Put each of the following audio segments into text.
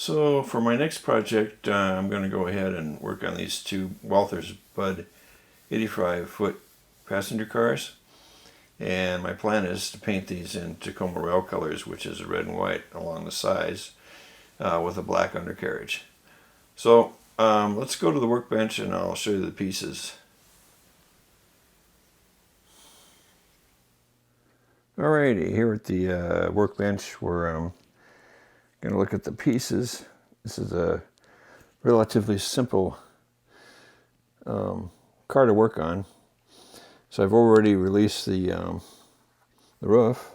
So for my next project, I'm going to go ahead and work on these two Walthers Bud 85-foot passenger cars. And my plan is to paint these in Tacoma Rail colors, which is red and white along the sides, with a black undercarriage. So let's go to the workbench and I'll show you the pieces. Alrighty, here at the workbench we're going to look at the pieces. This is a relatively simple car to work on. So I've already released the roof.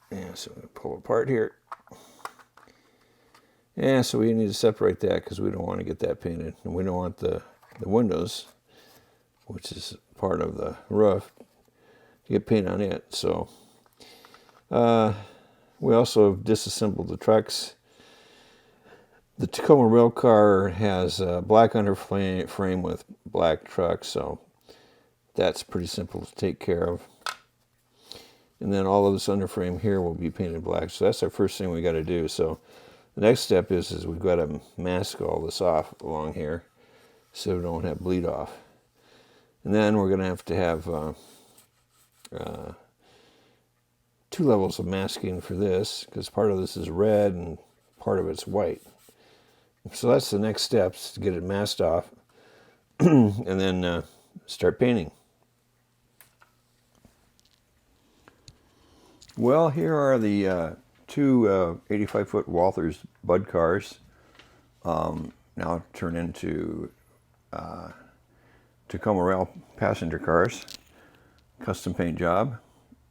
And so I'm going to pull apart here. Yeah, so we need to separate that because we don't want to get that painted. And we don't want the windows, which is part of the roof, to get paint on it. So we also disassembled the trucks. The Tacoma Rail car has a black underframe with black trucks, so that's pretty simple to take care of. And then all of this underframe here will be painted black. So that's our first thing we got to do. So the next step is we've got to mask all this off along here so we don't have bleed off. And then we're going to have 2 levels of masking for this, because part of this is red and part of it's white. So that's the next steps, to get it masked off and then start painting. Well, here are the two 85-foot Walthers Bud cars, now turned into Tacoma Rail Passenger cars, custom paint job.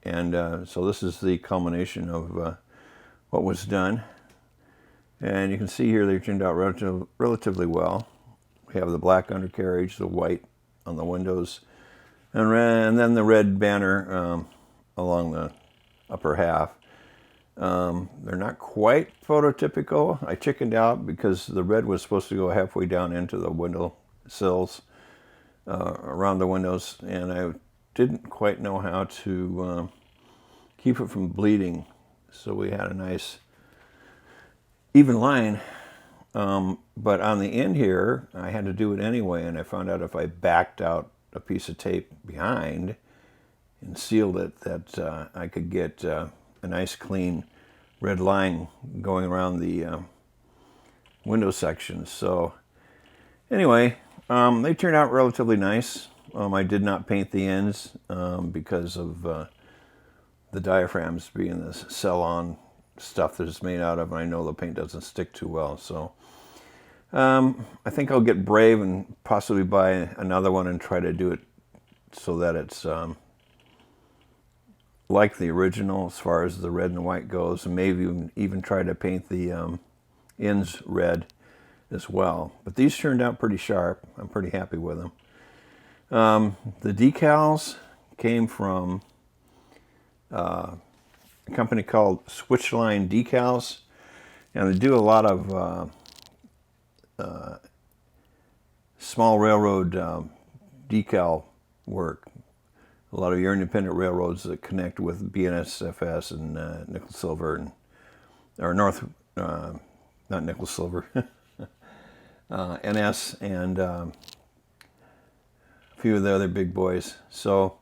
And so this is the culmination of what was done. And you can see here they turned out relatively well. We have the black undercarriage, the white on the windows, and then the red banner along the upper half. They're not quite phototypical. I chickened out because the red was supposed to go halfway down into the window sills, around the windows, and I didn't quite know how to keep it from bleeding. So we had a nice even line, but on the end here I had to do it anyway, and I found out if I backed out a piece of tape behind and sealed it, that I could get a nice clean red line going around the window sections. So anyway, they turned out relatively nice. I did not paint the ends because of the diaphragms being this cell-on stuff that it's made out of, and I know the paint doesn't stick too well. So I think I'll get brave and possibly buy another one and try to do it so that it's like the original as far as the red and white goes, and maybe even try to paint the ends red as well. But these turned out pretty sharp. I'm pretty happy with them. The decals came from a company called Switchline Decals, and they do a lot of small railroad decal work. A lot of your independent railroads that connect with BNSFS and Nickel Silver, and or North, not Nickel Silver, NS, and a few of the other big boys. So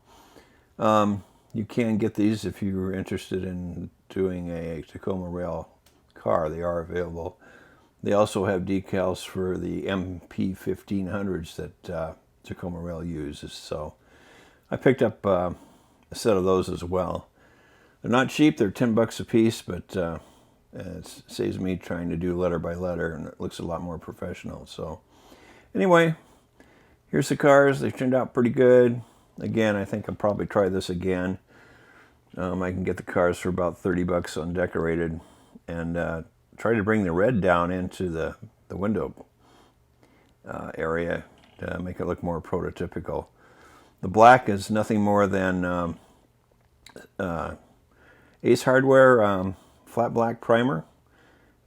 you can get these if you're interested in doing a Tacoma Rail car. They are available. They also have decals for the MP 1500s that Tacoma Rail uses. So I picked up a set of those as well. They're not cheap. They're $10 a piece, but it saves me trying to do letter by letter, and it looks a lot more professional. So anyway, here's the cars. They turned out pretty good. Again, I think I'll probably try this again. I can get the cars for about $30 undecorated, and try to bring the red down into the window area to make it look more prototypical. The black is nothing more than Ace Hardware flat black primer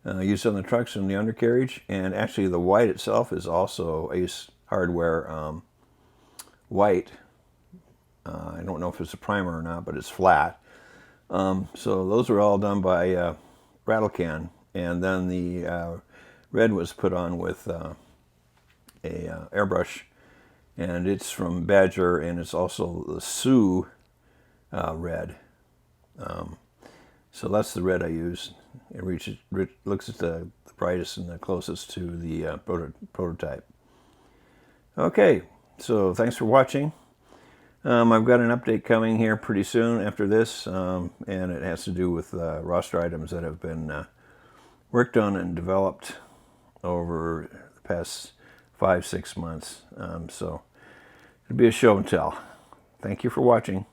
used on the trucks and the undercarriage, and actually the white itself is also Ace Hardware white. I don't know if it's a primer or not, but it's flat. So those were all done by Rattle Can and then the red was put on with a airbrush, and it's from Badger, and it's also the Sioux red. So that's the red I use. It looks at the brightest and the closest to the prototype. Okay, so thanks for watching. I've got an update coming here pretty soon after this, and it has to do with roster items that have been worked on and developed over the past 5-6 months. So it'll be a show and tell. Thank you for watching.